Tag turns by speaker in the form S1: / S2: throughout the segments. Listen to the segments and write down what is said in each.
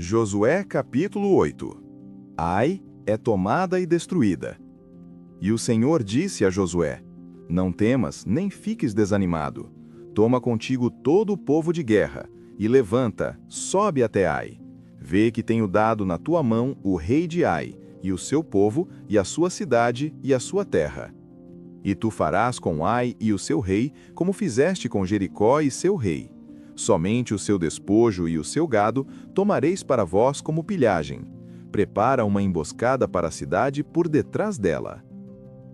S1: Josué capítulo 8. Ai é tomada e destruída. E o Senhor disse a Josué: Não temas, nem fiques desanimado. Toma contigo todo o povo de guerra, e levanta, sobe até Ai. Vê que tenho dado na tua mão o rei de Ai, e o seu povo, e a sua cidade, e a sua terra. E tu farás com Ai e o seu rei, como fizeste com Jericó e seu rei. Somente o seu despojo e o seu gado tomareis para vós como pilhagem. Prepara uma emboscada para a cidade por detrás dela.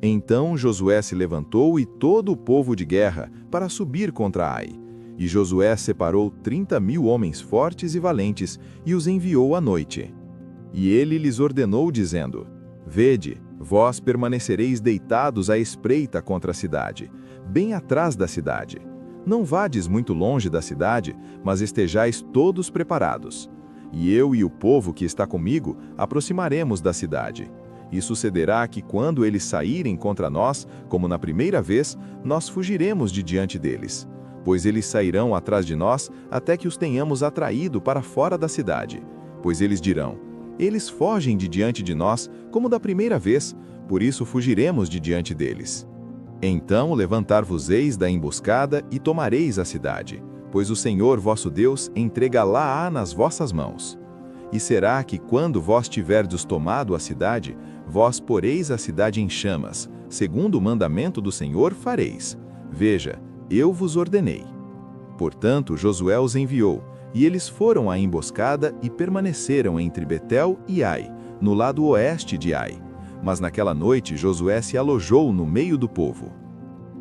S1: Então Josué se levantou e todo o povo de guerra para subir contra Ai. E Josué separou 30.000 homens fortes e valentes e os enviou à noite. E ele lhes ordenou, dizendo: Vede, vós permanecereis deitados à espreita contra a cidade, bem atrás da cidade. Não vades muito longe da cidade, mas estejais todos preparados. E eu e o povo que está comigo aproximaremos da cidade. E sucederá que quando eles saírem contra nós, como na primeira vez, nós fugiremos de diante deles. Pois eles sairão atrás de nós até que os tenhamos atraído para fora da cidade. Pois eles dirão: Eles fogem de diante de nós, como da primeira vez, por isso fugiremos de diante deles. Então levantar-vos-eis da emboscada e tomareis a cidade, pois o Senhor vosso Deus entregá-la-á nas vossas mãos. E será que quando vós tiverdes tomado a cidade, vós poreis a cidade em chamas, segundo o mandamento do Senhor fareis. Veja, eu vos ordenei. Portanto Josué os enviou, e eles foram à emboscada e permaneceram entre Betel e Ai, no lado oeste de Ai. Mas naquela noite Josué se alojou no meio do povo.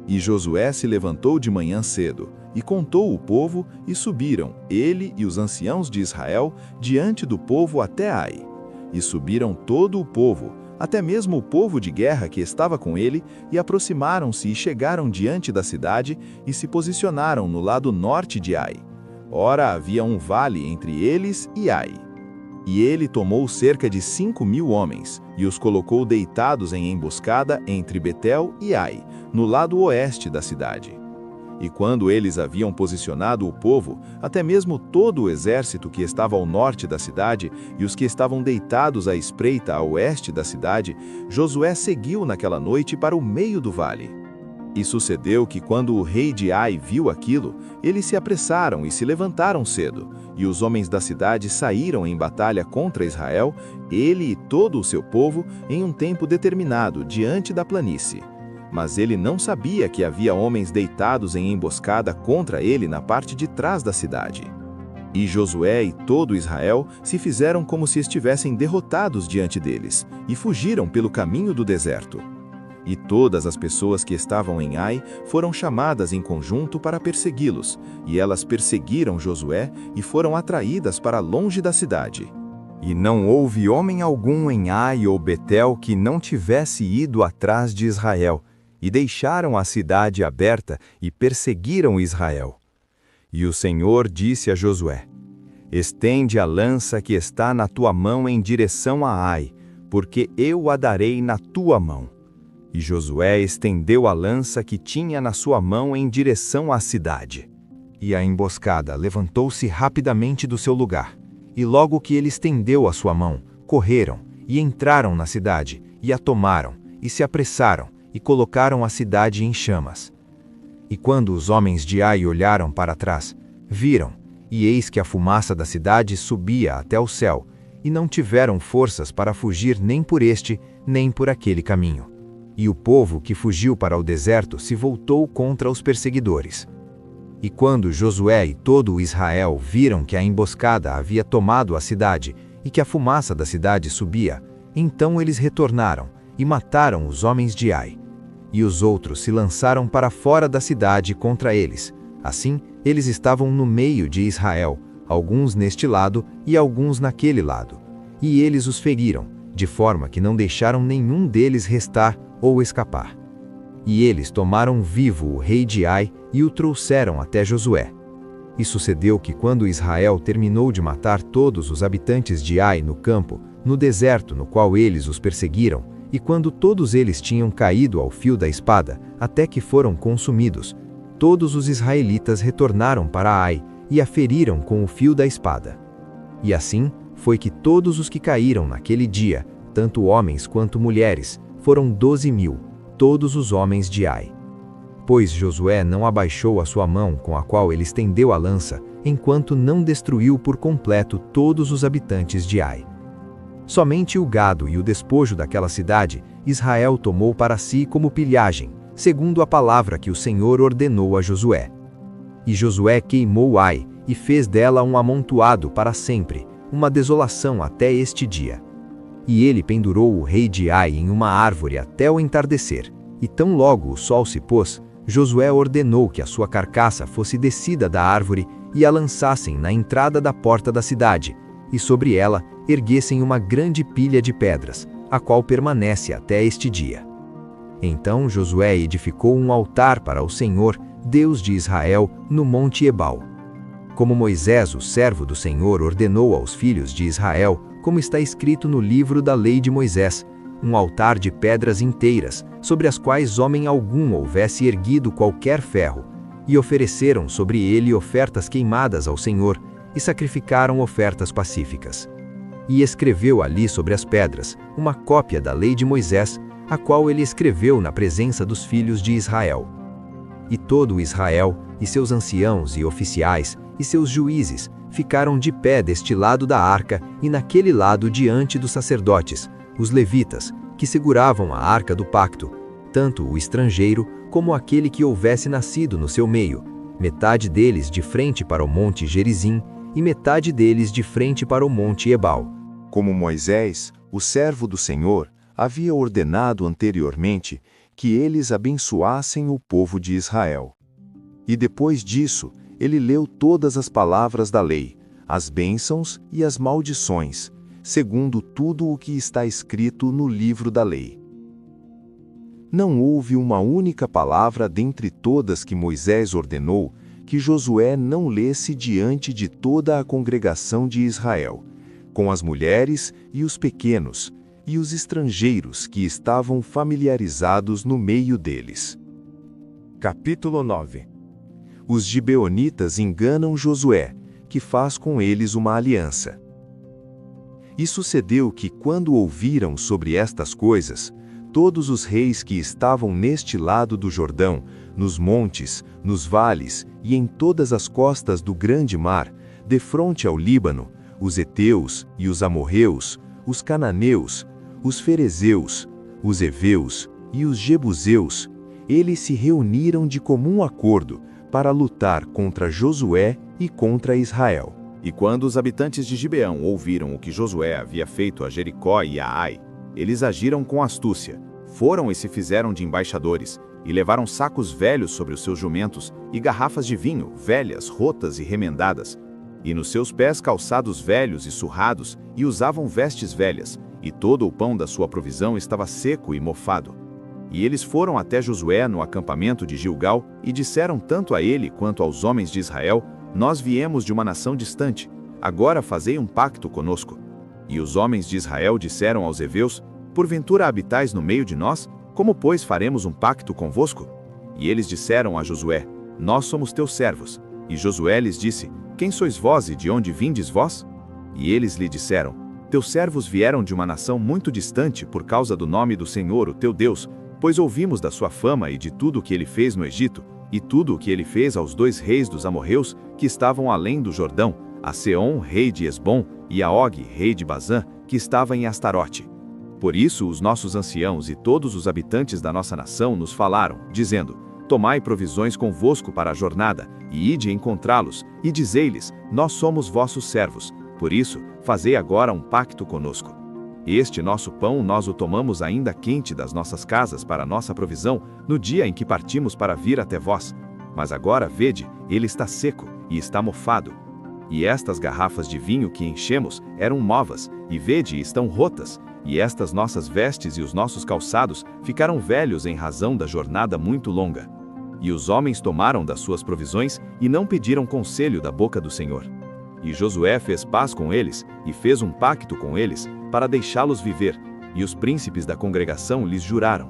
S1: E Josué se levantou de manhã cedo, e contou o povo, e subiram, ele e os anciãos de Israel, diante do povo até Ai. E subiram todo o povo, até mesmo o povo de guerra que estava com ele, e aproximaram-se e chegaram diante da cidade, e se posicionaram no lado norte de Ai. Ora havia um vale entre eles e Ai. E ele tomou cerca de 5.000 homens, e os colocou deitados em emboscada entre Betel e Ai, no lado oeste da cidade. E quando eles haviam posicionado o povo, até mesmo todo o exército que estava ao norte da cidade, e os que estavam deitados à espreita a oeste da cidade, Josué seguiu naquela noite para o meio do vale. E sucedeu que quando o rei de Ai viu aquilo, eles se apressaram e se levantaram cedo, e os homens da cidade saíram em batalha contra Israel, ele e todo o seu povo, em um tempo determinado, diante da planície. Mas ele não sabia que havia homens deitados em emboscada contra ele na parte de trás da cidade. E Josué e todo Israel se fizeram como se estivessem derrotados diante deles, e fugiram pelo caminho do deserto. E todas as pessoas que estavam em Ai foram chamadas em conjunto para persegui-los, e elas perseguiram Josué e foram atraídas para longe da cidade. E não houve homem algum em Ai ou Betel que não tivesse ido atrás de Israel, e deixaram a cidade aberta e perseguiram Israel. E o Senhor disse a Josué: Estende a lança que está na tua mão em direção a Ai, porque eu a darei na tua mão. E Josué estendeu a lança que tinha na sua mão em direção à cidade. E a emboscada levantou-se rapidamente do seu lugar. E logo que ele estendeu a sua mão, correram, e entraram na cidade, e a tomaram, e se apressaram, e colocaram a cidade em chamas. E quando os homens de Ai olharam para trás, viram, e eis que a fumaça da cidade subia até o céu, e não tiveram forças para fugir nem por este, nem por aquele caminho. E o povo que fugiu para o deserto se voltou contra os perseguidores. E quando Josué e todo o Israel viram que a emboscada havia tomado a cidade e que a fumaça da cidade subia, então eles retornaram e mataram os homens de Ai. E os outros se lançaram para fora da cidade contra eles. Assim, eles estavam no meio de Israel, alguns neste lado e alguns naquele lado. E eles os feriram, de forma que não deixaram nenhum deles restar ou escapar. E eles tomaram vivo o rei de Ai e o trouxeram até Josué. E sucedeu que quando Israel terminou de matar todos os habitantes de Ai no campo, no deserto no qual eles os perseguiram, e quando todos eles tinham caído ao fio da espada, até que foram consumidos, todos os israelitas retornaram para Ai e a feriram com o fio da espada. E assim,
S2: foi que todos os que caíram naquele dia, tanto homens quanto mulheres, foram 12.000, todos os homens de Ai. Pois Josué não abaixou a sua mão com a qual ele estendeu a lança, enquanto não destruiu por completo todos os habitantes de Ai. Somente o gado e o despojo daquela cidade, Israel tomou para si como pilhagem, segundo a palavra que o Senhor ordenou a Josué. E Josué queimou Ai, e fez dela um amontoado para sempre, uma desolação até este dia. E ele pendurou o rei de Ai em uma árvore até o entardecer, e tão logo o sol se pôs, Josué ordenou que a sua carcaça fosse descida da árvore e a lançassem na entrada da porta da cidade, e sobre ela erguessem uma grande pilha de pedras, a qual permanece até este dia. Então Josué edificou um altar para o Senhor, Deus de Israel, no monte Ebal. Como Moisés, o servo do Senhor, ordenou aos filhos de Israel, como está escrito no livro da lei de Moisés, um altar de pedras inteiras, sobre as quais homem algum houvesse erguido qualquer ferro, e ofereceram sobre ele ofertas queimadas ao Senhor, e sacrificaram ofertas pacíficas. E escreveu ali sobre as pedras uma cópia da lei de Moisés, a qual ele escreveu na presença dos filhos de Israel. E todo Israel, e seus anciãos e oficiais, e seus juízes, ficaram de pé deste lado da arca e naquele lado diante dos sacerdotes, os levitas, que seguravam a arca do pacto, tanto o estrangeiro como aquele que houvesse nascido no seu meio, metade deles de frente para o monte Gerizim e metade deles de frente para o monte Ebal.
S3: Como Moisés, o servo do Senhor, havia ordenado anteriormente que eles abençoassem o povo de Israel. E depois disso, ele leu todas as palavras da lei, as bênçãos e as maldições, segundo tudo o que está escrito no livro da lei. Não houve uma única palavra dentre todas que Moisés ordenou que Josué não lesse diante de toda a congregação de Israel, com as mulheres e os pequenos, e os estrangeiros que estavam familiarizados no meio deles. Capítulo 9. Os gibeonitas enganam Josué, que faz com eles uma aliança. E sucedeu que, quando ouviram sobre estas coisas, todos os reis que estavam neste lado do Jordão, nos montes, nos vales e em todas as costas do grande mar, defronte ao Líbano, os heteus e os amorreus, os cananeus, os ferezeus, os heveus e os jebuseus, eles se reuniram de comum acordo para lutar contra Josué e contra Israel.
S1: E quando os habitantes de Gibeão ouviram o que Josué havia feito a Jericó e a Ai, eles agiram com astúcia, foram e se fizeram de embaixadores, e levaram sacos velhos sobre os seus jumentos, e garrafas de vinho, velhas, rotas e remendadas, e nos seus pés calçados velhos e surrados, e usavam vestes velhas, e todo o pão da sua provisão estava seco e mofado. E eles foram até Josué no acampamento de Gilgal, e disseram tanto a ele quanto aos homens de Israel: Nós viemos de uma nação distante, agora fazei um pacto conosco. E os homens de Israel disseram aos heveus: Porventura habitais no meio de nós? Como, pois, faremos um pacto convosco? E eles disseram a Josué: Nós somos teus servos. E Josué lhes disse: Quem sois vós e de onde vindes vós? E eles lhe disseram: Teus servos vieram de uma nação muito distante por causa do nome do Senhor, o teu Deus, pois ouvimos da sua fama e de tudo o que ele fez no Egito, e tudo o que ele fez aos 2 reis dos amorreus, que estavam além do Jordão, a Seom, rei de Esbom, e a Og, rei de Bazã, que estava em Astarote. Por isso os nossos anciãos e todos os habitantes da nossa nação nos falaram, dizendo: Tomai provisões convosco para a jornada, e ide encontrá-los, e dizei-lhes: Nós somos vossos servos, por isso, fazei agora um pacto conosco. Este nosso pão nós o tomamos ainda quente das nossas casas para nossa provisão, no dia em que partimos para vir até vós. Mas agora, vede, ele está seco, e está mofado. E estas garrafas de vinho que enchemos eram novas, e vede, estão rotas, e estas nossas vestes e os nossos calçados ficaram velhos em razão da jornada muito longa. E os homens tomaram das suas provisões, e não pediram conselho da boca do Senhor. E Josué fez paz com eles, e fez um pacto com eles, para deixá-los viver, e os príncipes da congregação lhes juraram.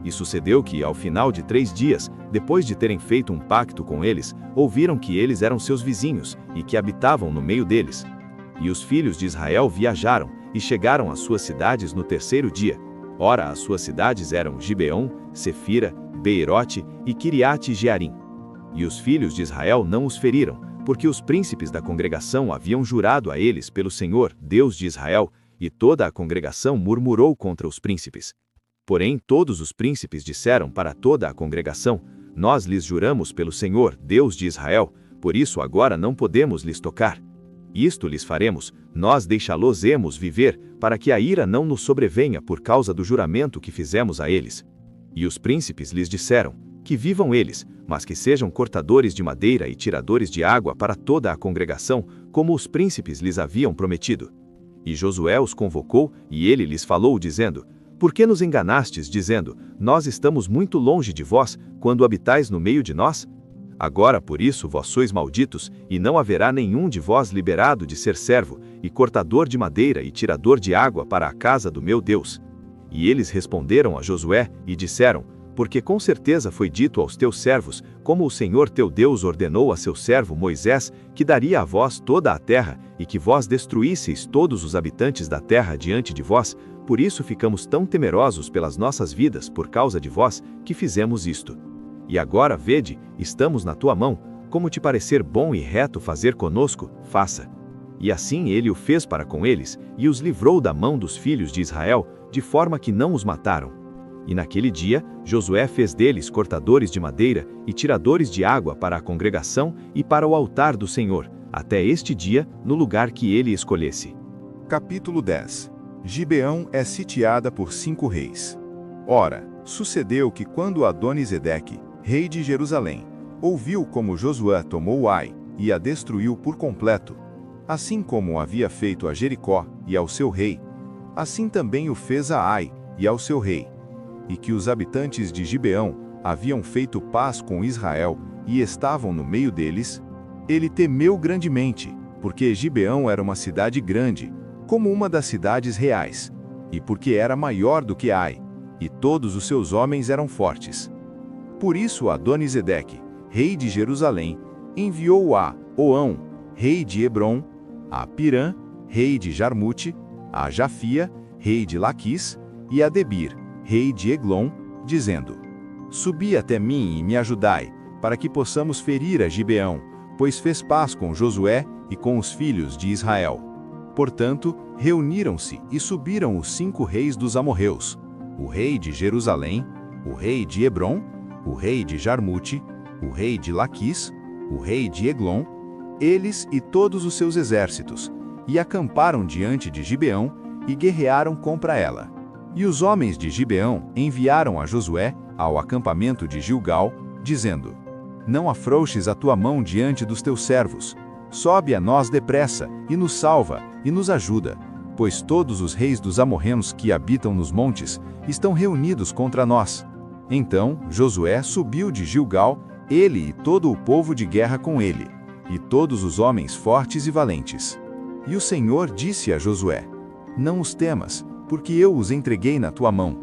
S1: E sucedeu que, ao final de 3 dias, depois de terem feito um pacto com eles, ouviram que eles eram seus vizinhos, e que habitavam no meio deles.
S4: E os filhos de Israel viajaram, e chegaram às suas cidades no terceiro dia. Ora, as suas cidades eram Gibeon, Sefira, Beerote e Quiriate-Jearim. E os filhos de Israel não os feriram, porque os príncipes da congregação haviam jurado a eles pelo Senhor, Deus de Israel, e toda a congregação murmurou contra os príncipes. Porém, todos os príncipes disseram para toda a congregação: nós lhes juramos pelo Senhor, Deus de Israel, por isso agora não podemos lhes tocar. Isto lhes faremos, nós deixá-los-emos viver, para que a ira não nos sobrevenha por causa do juramento que fizemos a eles. E os príncipes lhes disseram: que vivam eles, mas que sejam cortadores de madeira e tiradores de água para toda a congregação, como os príncipes lhes haviam prometido. E Josué os convocou, e ele lhes falou, dizendo: por que nos enganastes, dizendo: nós estamos muito longe de vós, quando habitais no meio de nós? Agora, por isso, vós sois malditos, e não haverá nenhum de vós liberado de ser servo, e cortador de madeira e tirador de água para a casa do meu Deus. E eles responderam a Josué, e disseram: porque com certeza foi dito aos teus servos, como o Senhor teu Deus ordenou a seu servo Moisés, que daria a vós toda a terra, e que vós destruísseis todos os habitantes da terra diante de vós, por isso ficamos tão temerosos pelas nossas vidas por causa de vós, que fizemos isto. E agora, vede, estamos na tua mão, como te parecer bom e reto fazer conosco, faça. E assim ele o fez para com eles, e os livrou da mão dos filhos de Israel, de forma que não os mataram. E naquele dia, Josué fez deles cortadores de madeira e tiradores de água para a congregação e para o altar do Senhor, até este dia, no lugar que ele escolhesse.
S1: Capítulo 10. Gibeão é sitiada por 5 reis. Ora, sucedeu que quando Adoni-Zedeque, rei de Jerusalém, ouviu como Josué tomou Ai e a destruiu por completo, assim como havia feito a Jericó e ao seu rei, assim também o fez a Ai e ao seu rei, e que os habitantes de Gibeão haviam feito paz com Israel e estavam no meio deles, ele temeu grandemente, porque Gibeão era uma cidade grande, como uma das cidades reais, e porque era maior do que Ai, e todos os seus homens eram fortes. Por isso Adoni-Zedeque, rei de Jerusalém, enviou a Oão, rei de Hebrom, a Pirã, rei de Jarmute, a Jafia, rei de Laquis, e a Debir, rei de Eglon, dizendo: subi até mim e me ajudai, para que possamos ferir a Gibeão, pois fez paz com Josué e com os filhos de Israel. Portanto, reuniram-se e subiram os 5 reis dos amorreus, o rei de Jerusalém, o rei de Hebrom, o rei de Jarmute, o rei de Laquis, o rei de Eglon, eles e todos os seus exércitos, e acamparam diante de Gibeão e guerrearam contra ela. E os homens de Gibeão enviaram a Josué ao acampamento de Gilgal, dizendo: não afrouxes a tua mão diante dos teus servos, sobe a nós depressa, e nos salva, e nos ajuda, pois todos os reis dos amorreus que habitam nos montes estão reunidos contra nós. Então Josué subiu de Gilgal, ele e todo o povo de guerra com ele, e todos os homens fortes e valentes. E o Senhor disse a Josué: não os temas, porque eu os entreguei na tua mão.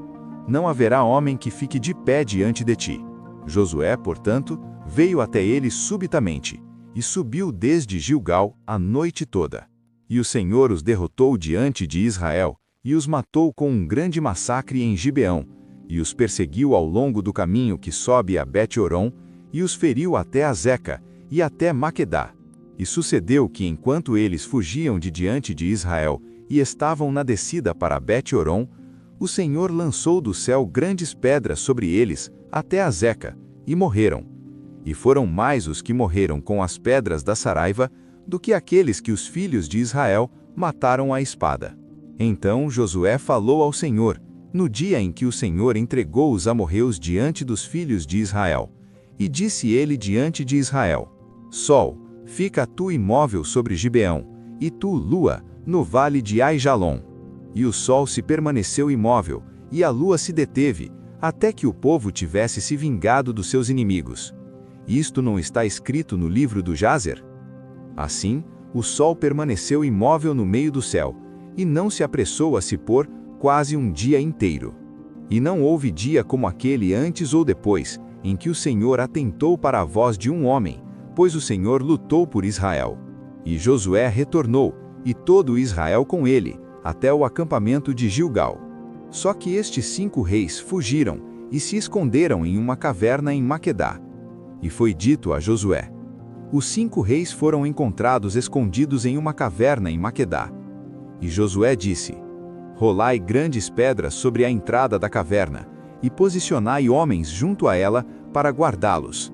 S1: Não haverá homem que fique de pé diante de ti. Josué, portanto, veio até eles subitamente, e subiu desde Gilgal a noite toda. E o Senhor os derrotou diante de Israel, e os matou com um grande massacre em Gibeão, e os perseguiu ao longo do caminho que sobe a Bet-Horon, e os feriu até Azeca, e até Maquedá. E sucedeu que enquanto eles fugiam de diante de Israel, e estavam na descida para Bet-Horon, o Senhor lançou do céu grandes pedras sobre eles, até Azeca, e morreram. E foram mais os que morreram com as pedras da Saraiva, do que aqueles que os filhos de Israel mataram à espada. Então Josué falou ao Senhor, no dia em que o Senhor entregou os amorreus diante dos filhos de Israel. E disse ele diante de Israel: Sol, fica tu imóvel sobre Gibeão, e tu, lua, no vale de Aijalon. E o sol se permaneceu imóvel, e a lua se deteve, até que o povo tivesse se vingado dos seus inimigos. Isto não está escrito no livro do Jazer? Assim, o sol permaneceu imóvel no meio do céu, e não se apressou a se pôr quase um dia inteiro. E não houve dia como aquele antes ou depois, em que o Senhor atentou para a voz de um homem, pois o Senhor lutou por Israel. E Josué retornou,
S3: e todo Israel com ele, até o acampamento de Gilgal. Só que estes 5 reis fugiram e se esconderam em uma caverna em Maquedá. E foi dito a Josué: os 5 reis foram encontrados escondidos em uma caverna em Maquedá. E Josué disse: rolai grandes pedras sobre a entrada da caverna, e posicionai homens junto a ela para guardá-los.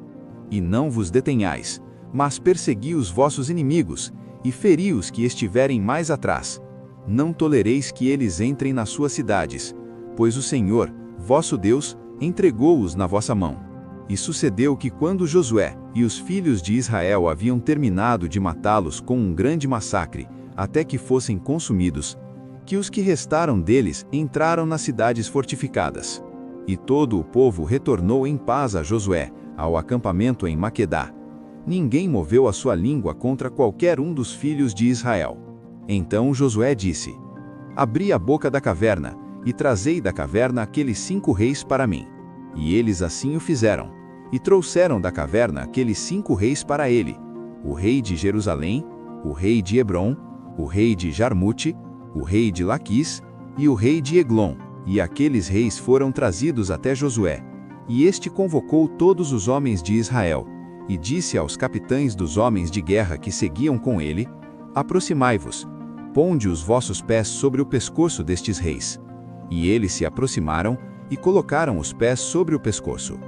S3: E não vos detenhais, mas persegui os vossos inimigos, e feri os que estiverem mais atrás. Não tolereis que eles entrem nas suas cidades, pois o Senhor, vosso Deus, entregou-os na vossa mão. E sucedeu que quando Josué e os filhos de Israel haviam terminado de matá-los com um grande massacre, até que fossem consumidos, que os que restaram deles entraram nas cidades fortificadas. E todo o povo retornou em paz a Josué, ao acampamento em Maquedá. Ninguém moveu a sua língua contra qualquer um dos filhos de Israel. Então Josué disse: abri a boca da caverna, e trazei da caverna aqueles 5 reis para mim. E eles assim o fizeram, e trouxeram da caverna aqueles 5 reis para ele: o rei de Jerusalém, o rei de Hebrom, o rei de Jarmute, o rei de Laquis e o rei de Eglon. E aqueles reis foram trazidos até Josué. E este convocou todos os homens de Israel, e disse aos capitães dos homens de guerra que seguiam com ele: aproximai-vos, ponde os vossos pés sobre o pescoço destes reis. E eles se aproximaram e colocaram os pés sobre o pescoço.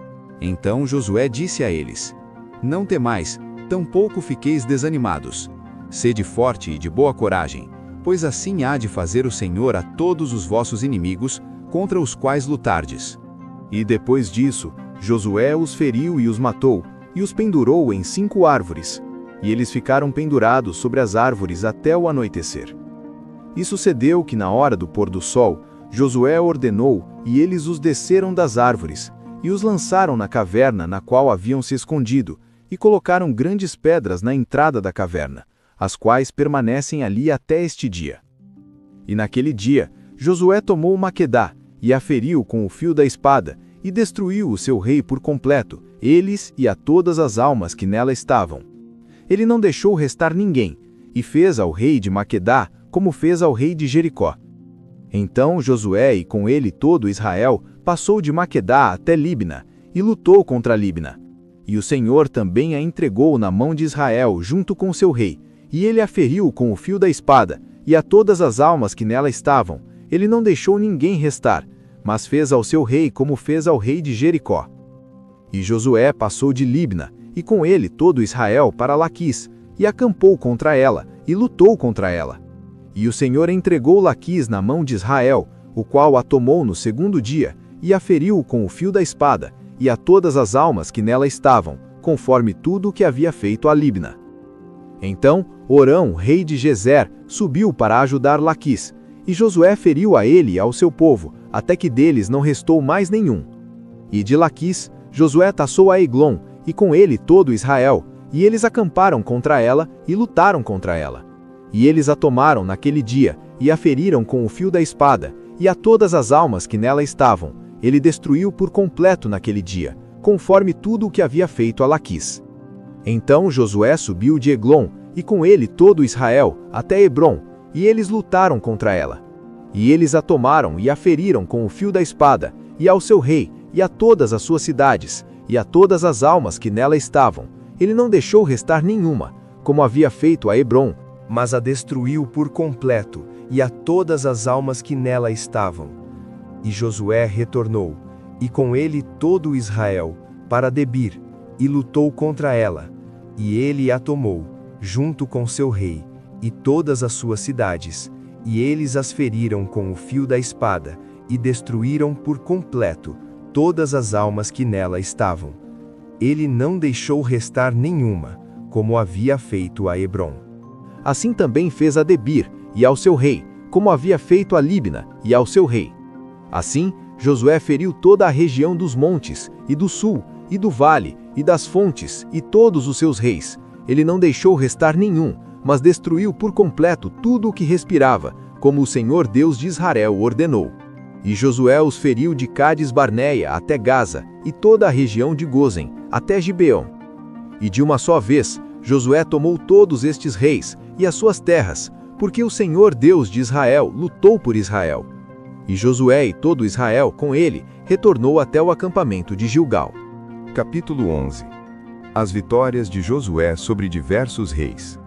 S3: Então Josué disse a eles: não temais, tampouco fiqueis desanimados. Sede forte e de boa coragem, pois assim há de fazer o Senhor a todos os vossos inimigos, contra os quais lutardes.
S4: E depois disso, Josué os feriu e os matou, e os pendurou em 5 árvores. E eles ficaram pendurados sobre as árvores até o anoitecer. E sucedeu que na hora do pôr do sol, Josué ordenou, e eles os desceram das árvores, e os lançaram na caverna na qual haviam se escondido, e colocaram grandes pedras na entrada da caverna, as quais permanecem ali até este dia. E naquele dia, Josué tomou Maquedá, e a feriu com o fio da espada, e destruiu o seu rei por completo, eles e a todas as almas que nela estavam. Ele não deixou restar ninguém, e fez ao rei de Maquedá como fez ao rei de Jericó. Então Josué e com ele todo Israel passou de Maquedá até Libna, e lutou contra Libna. E o Senhor também a entregou na mão de Israel junto com seu rei, e ele a feriu com o fio da espada, e a todas as almas que nela estavam. Ele não deixou ninguém restar, mas fez ao seu rei como fez ao rei de Jericó. E Josué passou de Libna, e com ele todo Israel para Laquis, e acampou contra ela, e lutou contra ela. E o Senhor entregou Laquis na mão de Israel, o qual a tomou no 2º dia, e a feriu com o fio da espada, e a todas as almas que nela estavam, conforme tudo o que havia feito a Libna. Então Orão, rei de Gezer, subiu para ajudar Laquis, e Josué feriu a ele e ao seu povo, até que deles não restou mais nenhum. E de Laquis, Josué taçou a Eglon, e com ele todo Israel, e eles acamparam contra ela e lutaram contra ela. E eles a tomaram naquele dia, e a feriram com o fio da espada, e a todas as almas que nela estavam, ele destruiu por completo naquele dia, conforme tudo o que havia feito a Laquis. Então Josué subiu de Eglon, e com ele todo Israel, até Hebrom, e eles lutaram contra ela. E eles a tomaram e a feriram com o fio da espada, e ao seu rei, e a todas as suas cidades, e a todas as almas que nela estavam. Ele não deixou restar nenhuma, como havia feito a Hebrom, mas a destruiu por completo, e a todas as almas que nela estavam. E Josué retornou, e com ele todo Israel, para Debir, e lutou contra ela. E ele a tomou, junto com seu rei, e todas as suas cidades, e eles as feriram com o fio da espada, e destruíram por completo todas as almas que nela estavam. Ele não deixou restar nenhuma, como havia feito a Hebrom. Assim também fez a Debir, e ao seu rei, como havia feito a Libna, e ao seu rei. Assim, Josué feriu toda a região dos montes, e do sul, e do vale, e das fontes, e todos os seus reis. Ele não deixou restar nenhum, mas destruiu por completo tudo o que respirava, como o Senhor Deus de Israel ordenou. E Josué os feriu de Cades-Barneia até Gaza, e toda a região de Gozen, até Gibeon. E de uma só vez, Josué tomou todos estes reis, e as suas terras,
S2: porque o Senhor Deus de Israel lutou por Israel. E Josué e todo Israel com ele retornou até o acampamento de Gilgal.
S1: Capítulo 11. As vitórias de Josué sobre diversos reis.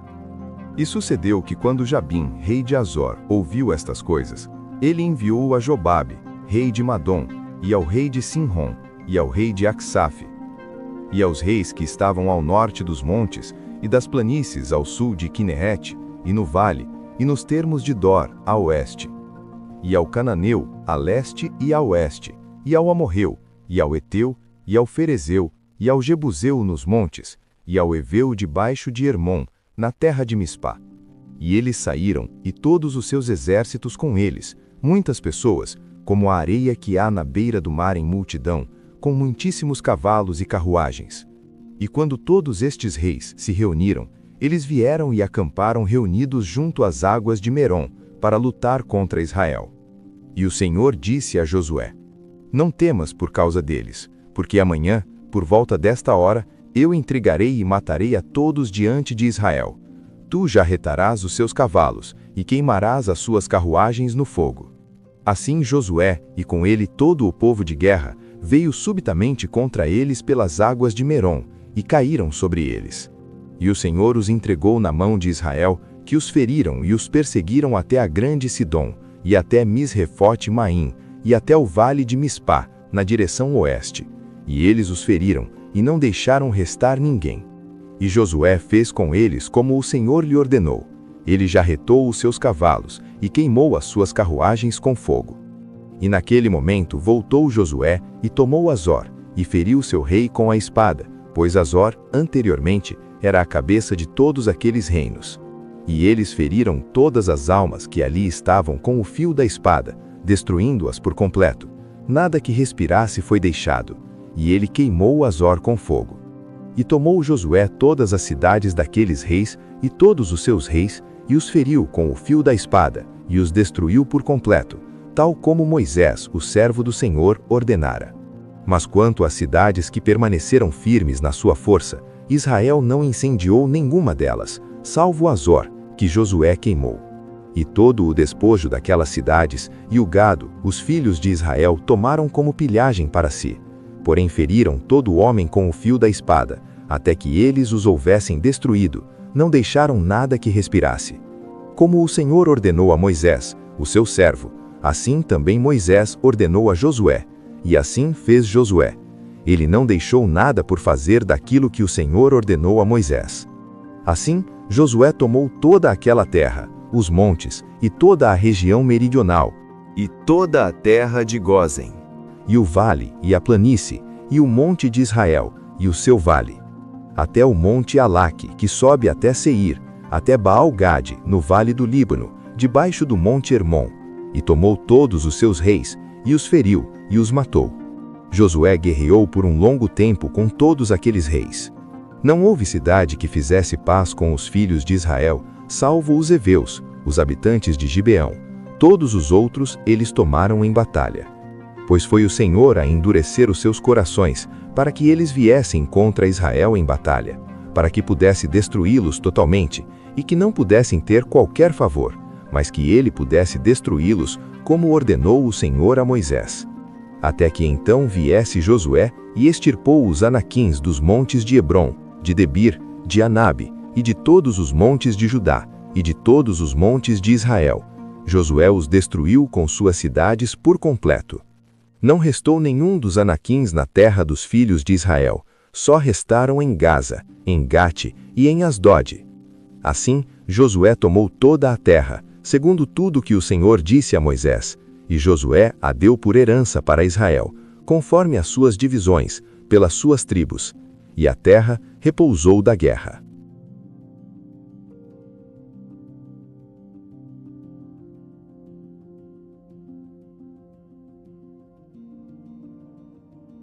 S1: E sucedeu que quando Jabim, rei de Azor, ouviu estas coisas, ele enviou a Jobabe, rei de Madom, e ao rei de Sinrom, e ao rei de Acsaf, e aos reis que estavam ao norte dos montes, e das planícies ao sul de Quinerete, e no vale, e nos termos de Dor, a oeste, e ao Cananeu, a leste e a oeste, e ao Amorreu, e ao Eteu, e ao Ferezeu, e ao Jebuseu nos montes, e ao Eveu debaixo de Hermon, na terra de Mispá. E eles saíram, e todos os seus exércitos com eles, muitas pessoas, como a areia que há na beira do mar em multidão, com muitíssimos cavalos e carruagens. E quando todos estes reis se reuniram, eles vieram e acamparam reunidos junto às águas de Merom, para lutar contra Israel. E o Senhor disse a Josué: Não temas por causa deles, porque amanhã, por volta desta hora, eu intrigarei e matarei a todos diante de Israel. Tu jarretarás os seus cavalos, e queimarás as suas carruagens no fogo. Assim Josué, e com ele todo o povo de guerra, veio subitamente contra eles pelas águas de Merom, e caíram sobre eles. E o Senhor os entregou na mão de Israel, que os feriram e os perseguiram até a grande Sidom, e até Misrefote-Maim, e até o vale de Mispá, na direção oeste. E eles os feriram, e não deixaram restar ninguém. E Josué fez com eles como o Senhor lhe ordenou. Ele jarretou os seus cavalos, e queimou as suas carruagens com fogo. E naquele momento voltou Josué, e tomou Azor, e feriu seu rei com a espada, pois Azor, anteriormente, era a cabeça de todos aqueles reinos. E eles feriram todas as almas que ali estavam com o fio da espada, destruindo-as por completo. Nada que respirasse foi deixado, e ele queimou Azor com fogo. E tomou Josué todas as cidades daqueles reis, e todos os seus reis, e os feriu com o fio da espada, e os destruiu por completo, tal como Moisés, o servo do Senhor, ordenara. Mas quanto às cidades que permaneceram firmes na sua força, Israel não incendiou nenhuma delas, salvo Azor, que Josué queimou. E todo o despojo daquelas cidades, e o gado, os filhos de Israel tomaram como pilhagem para si. Porém feriram todo homem com o fio da espada, até que eles os houvessem destruído, não deixaram nada que respirasse. Como o Senhor ordenou a Moisés, o seu servo, assim também Moisés ordenou a Josué, e assim fez Josué. Ele não deixou nada por fazer daquilo que o Senhor ordenou a Moisés. Assim, Josué tomou toda aquela terra, os montes, e toda a região meridional,
S3: e toda a terra de Gósen,
S2: e o vale, e a planície, e o monte de Israel, e o seu vale, até o monte Alaque, que sobe até Seir, até Baal-Gade, no vale do Líbano, debaixo do monte Hermon, e tomou todos os seus reis, e os feriu, e os matou. Josué guerreou por um longo tempo com todos aqueles reis. Não houve cidade que fizesse paz com os filhos de Israel, salvo os heveus, os habitantes de Gibeão. Todos os outros eles tomaram em batalha. Pois foi o Senhor a endurecer os seus corações, para que eles viessem contra Israel em batalha, para que pudesse destruí-los totalmente, e que não pudessem ter qualquer favor, mas que ele pudesse destruí-los, como ordenou o Senhor a Moisés. Até que então viesse Josué e extirpou os anaquins dos montes de Hebrom, de Debir, de Anabe, e de todos os montes de Judá, e de todos os montes de Israel. Josué os destruiu com suas cidades por completo. Não restou nenhum dos anaquins na terra dos filhos de Israel, só restaram em Gaza, em Gate e em Asdod. Assim, Josué tomou toda a terra, segundo tudo que o Senhor disse a Moisés, e Josué a deu por herança para Israel, conforme as suas divisões, pelas suas tribos, e a terra repousou da guerra.